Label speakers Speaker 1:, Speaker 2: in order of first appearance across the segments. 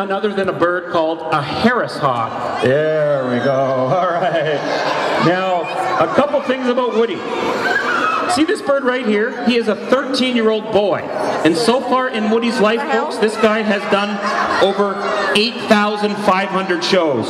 Speaker 1: none other than a bird called a Harris hawk. There we go. All right. Now, a couple things about Woody. See this bird right here? He is a 13-year-old boy. And so far in Woody's life, folks, this guy has done over 8,500 shows.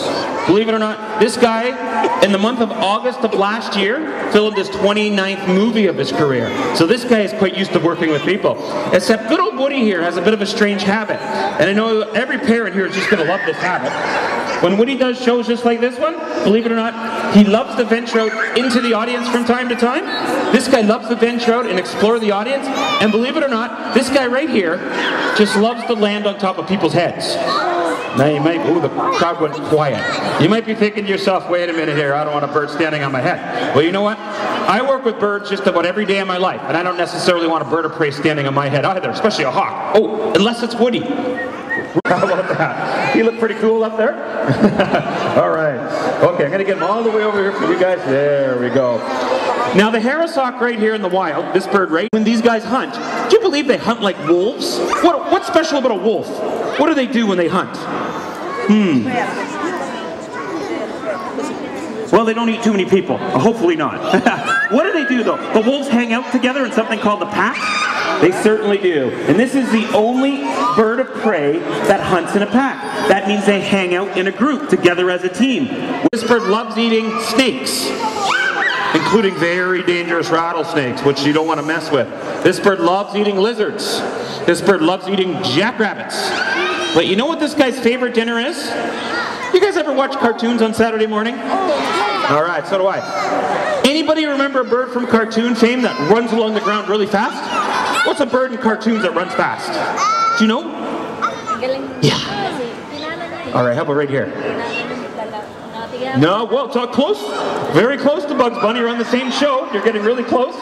Speaker 1: Believe it or not, this guy, in the month of August of last year, filmed his 29th movie of his career. So this guy is quite used to working with people. Except good old Woody here has a bit of a strange habit. And I know every parent here is just going to love this habit. When Woody does shows just like this one, believe it or not, he loves to venture out into the audience from time to time. This guy loves to venture out and explore the audience. And believe it or not, this guy right here just loves to land on top of people's heads. Now you might, ooh, the crowd went quiet. You might be thinking to yourself, wait a minute here, I don't want a bird standing on my head. Well, you know what? I work with birds just about every day of my life, and I don't necessarily want a bird of prey standing on my head either, especially a hawk. Oh, unless it's Woody. How about that? He looked pretty cool up there. All right. Okay, I'm going to get him all the way over here for you guys. There we go. Now the Harris hawk right here in the wild, this bird right, when these guys hunt, do you believe they hunt like wolves? What's special about a wolf? What do they do when they hunt? Well, they don't eat too many people. Hopefully not. What do they do though? The wolves hang out together in something called the pack? They certainly do. And this is the only bird of prey that hunts in a pack. That means they hang out in a group together as a team. This bird loves eating snakes, including very dangerous rattlesnakes, which you don't want to mess with. This bird loves eating lizards. This bird loves eating jackrabbits. But you know what this guy's favorite dinner is? You guys ever watch cartoons on Saturday morning? All right, so do I. Anybody remember a bird from cartoon fame that runs along the ground really fast? What's a bird in cartoons that runs fast? Do you know? Yeah. All right, how about right here? No, well, talk close. Very close to Bugs Bunny. You're on the same show. You're getting really close.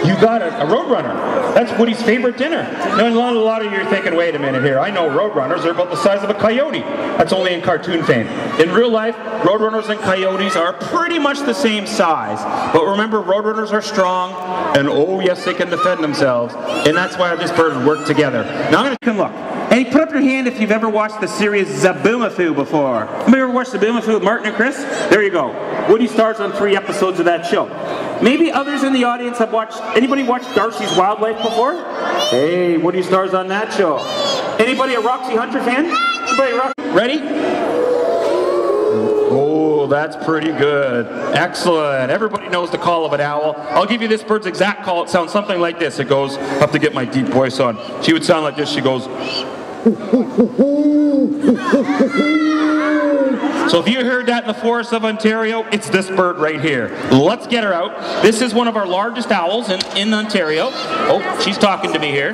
Speaker 1: You got a Roadrunner. That's Woody's favorite dinner. Now, a lot of you are thinking, wait a minute here. I know Roadrunners are about the size of a coyote. That's only in cartoon fame. In real life, Roadrunners and coyotes are pretty much the same size. But remember, Roadrunners are strong, and oh yes, they can defend themselves. And that's why these birds work together. Now I'm going to look. And put up your hand if you've ever watched the series Zoboomafoo before. Have you ever watched Zoboomafoo with Martin and Chris? There you go. Woody stars on 3 episodes of that show. Maybe others in the audience have watched, anybody watched Darcy's Wildlife before? Hey, Woody stars on that show. Anybody a Roxy Hunter fan? Ready? Oh, that's pretty good. Excellent. Everybody knows the call of an owl. I'll give you this bird's exact call. It sounds something like this. It goes, I have to get my deep voice on. She would sound like this. She goes, so if you heard that in the forests of Ontario, it's this bird right here. Let's get her out. This is one of our largest owls in Ontario. Oh, she's talking to me here.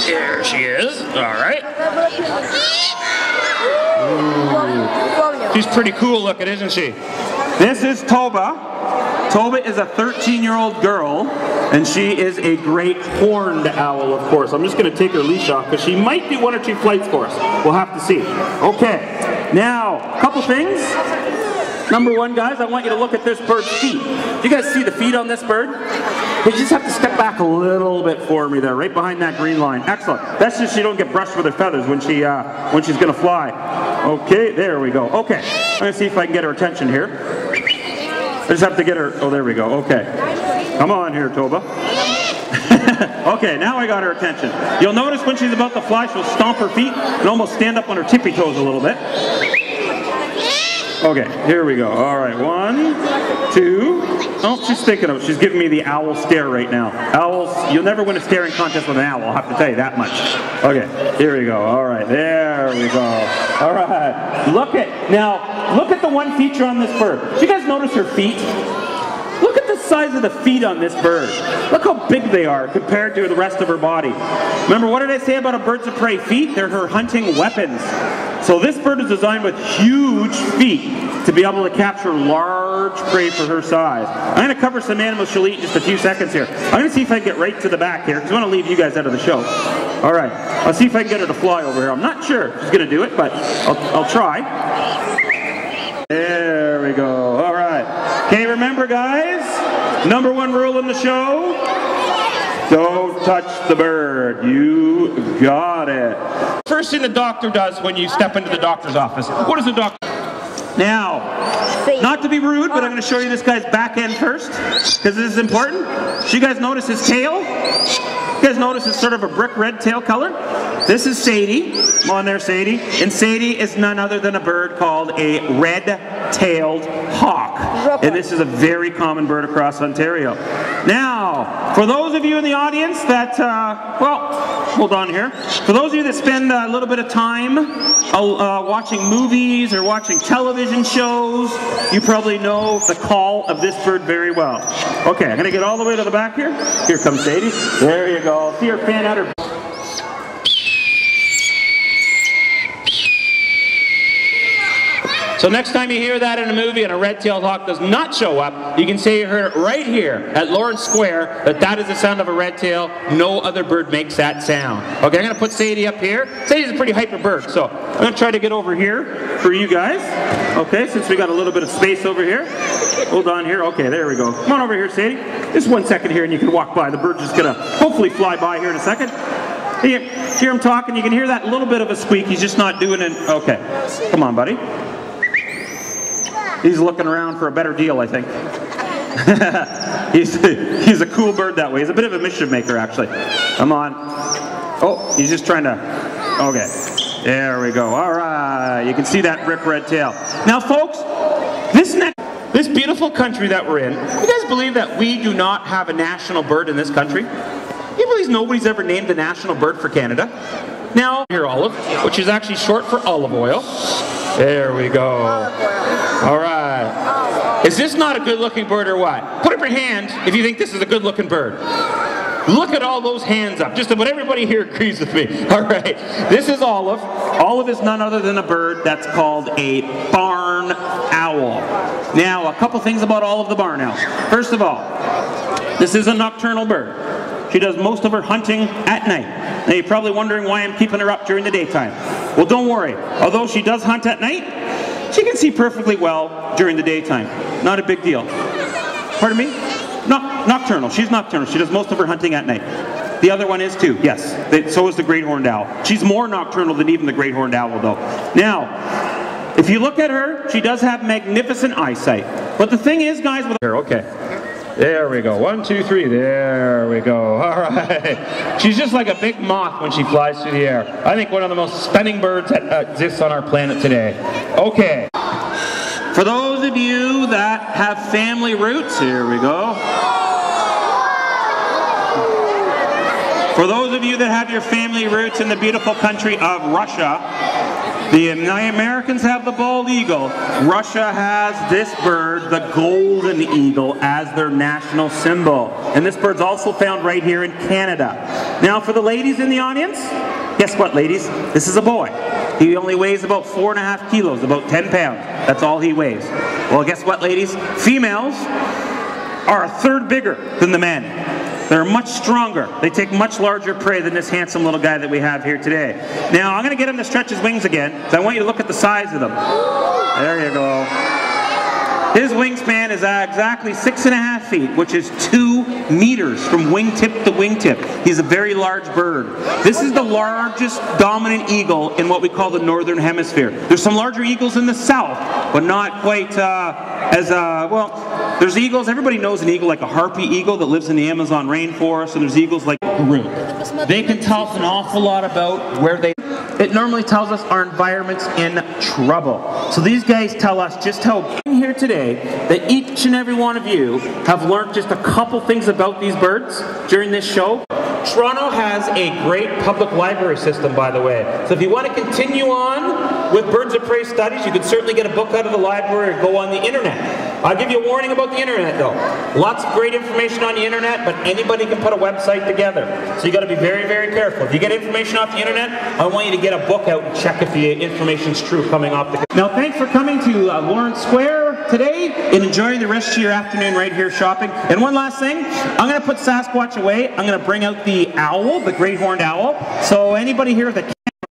Speaker 1: Here she is. All right. Ooh. She's pretty cool looking, isn't she? This is Toba. Toba is a 13-year-old girl, and she is a great horned owl, of course. I'm just going to take her leash off because she might do 1 or 2 flights for us. We'll have to see. Okay, now, a couple things. Number 1, guys, I want you to look at this bird's feet. Do you guys see the feet on this bird? You just have to step back a little bit for me there, right behind that green line. Excellent. That's just so you don't get brushed with her feathers when she's going to fly. Okay, there we go. Okay, I'm going to see if I can get her attention here. I just have to get her, oh there we go, okay. Come on here, Toba. Okay, now I got her attention. You'll notice when she's about to fly, she'll stomp her feet and almost stand up on her tippy toes a little bit. Okay, here we go. All right, 1, 2. Oh, she's giving me the owl stare right now. Owls, you'll never win a staring contest with an owl, I'll have to tell you that much. Okay, here we go. All right, there we go. All right, look at the one feature on this bird. Did you guys notice her feet? Look at the size of the feet on this bird. Look how big they are compared to the rest of her body. Remember, what did I say about a bird's of prey feet? They're her hunting weapons. So this bird is designed with huge feet to be able to capture large prey for her size. I'm going to cover some animals she'll eat in just a few seconds here. I'm going to see if I can get right to the back here, because I want to leave you guys out of the show. All right, I'll see if I can get her to fly over here. I'm not sure she's going to do it, but I'll try. There we go. All right. Okay, remember guys, number 1 rule in the show,
Speaker 2: Don't touch the bird. You got it.
Speaker 1: First thing the doctor does when you step into the doctor's office. What does the doctor...
Speaker 2: Now, not to be rude, but I'm going to show you this guy's back end first, because this is important. So you guys notice his tail? You guys notice it's sort of a brick red tail color? This is Sadie. Come on there, Sadie. And Sadie is none other than a bird called a red-tailed hawk. And this is a very common bird across Ontario. Now, for those of you in the audience that, well, hold on here. For those of you that spend a little bit of time watching movies or watching television shows, you probably know the call of this bird very well. Okay, I'm going to get all the way to the back here. Here comes Sadie. There you go. See her fan out her...
Speaker 1: So next time you hear that in a movie and a red-tailed hawk does not show up, you can say you heard it right here at Lawrence Square, that is the sound of a red tail. No other bird makes that sound. Okay, I'm going to put Sadie up here. Sadie's a pretty hyper bird, so I'm going to try to get over here for you guys. Okay, since we got a little bit of space over here. Hold on here. Okay, there we go. Come on over here, Sadie. Just 1 second here and you can walk by. The bird's just going to hopefully fly by here in a second. Hear him talking. You can hear that little bit of a squeak. He's just not doing it. Okay, come on, buddy. He's looking around for a better deal, I think. he's a cool bird that way. He's a bit of a mischief maker, actually. Come on. Oh, he's just trying to... Okay. There we go. All right. You can see that brick red tail. Now, folks, this beautiful country that we're in, you guys believe that we do not have a national bird in this country? You believe nobody's ever named the national bird for Canada? Now, here, olive, which is actually short for olive oil. There we go. All right. Is this not a good-looking bird or what? Put up your hand if you think this is a good-looking bird. Look at all those hands up. Just about everybody here agrees with me. All right. This is Olive.
Speaker 2: Olive is none other than a bird that's called a barn owl. Now, a couple things about Olive the barn owl. First of all, this is a nocturnal bird. She does most of her hunting at night. Now, you're probably wondering why I'm keeping her up during the daytime. Well, don't worry. Although she does hunt at night, she can see perfectly well during the daytime. Not a big deal. Pardon me? Nocturnal. She's nocturnal. She does most of her hunting at night. The other one is too, yes. So is the great horned owl. She's more nocturnal than even the great horned owl, though. Now, if you look at her, she does have magnificent eyesight. But the thing is, guys, with her, okay. There we go. 1, 2, 3. There we go. All right. She's just like a big moth when she flies through the air. I think one of the most stunning birds that exists on our planet today. Okay. For those of you that have family roots, here we go. For those of you that have your family roots in the beautiful country of Russia, the Americans have the bald eagle. Russia has this bird, the golden eagle, as their national symbol. And this bird's also found right here in Canada. Now, for the ladies in the audience, guess what, ladies? This is a boy. He only weighs about 4.5 kilos, about 10 pounds. That's all he weighs. Well, guess what, ladies? Females are a third bigger than the men. They're much stronger. They take much larger prey than this handsome little guy that we have here today. Now, I'm going to get him to stretch his wings again, because I want you to look at the size of them. There you go. His wingspan is exactly 6.5 feet, which is 2 meters from wingtip to wingtip. He's a very large bird. This is the largest dominant eagle in what we call the northern hemisphere. There's some larger eagles in the south, but not quite well, there's eagles. Everybody knows an eagle like a harpy eagle that lives in the Amazon rainforest, and there's eagles like Peru. They can tell us an awful lot about where they... It normally tells us our environment's in trouble. So these guys tell us just how here today that each and every one of you have learned just a couple things about these birds during this show. Toronto has a great public library system, by the way. So if you want to continue on with birds of prey studies, you can certainly get a book out of the library or go on the internet. I'll give you a warning about the internet, though. Lots of great information on the internet, but anybody can put a website together. So you got to be very, very careful. If you get information off the internet, I want you to get a book out and check if the information's true coming off the... Now, thanks for coming to Lawrence Square today and enjoying the rest of your afternoon right here shopping. And one last thing, I'm going to put Sasquatch away. I'm going to bring out the owl, the great horned owl. So anybody here that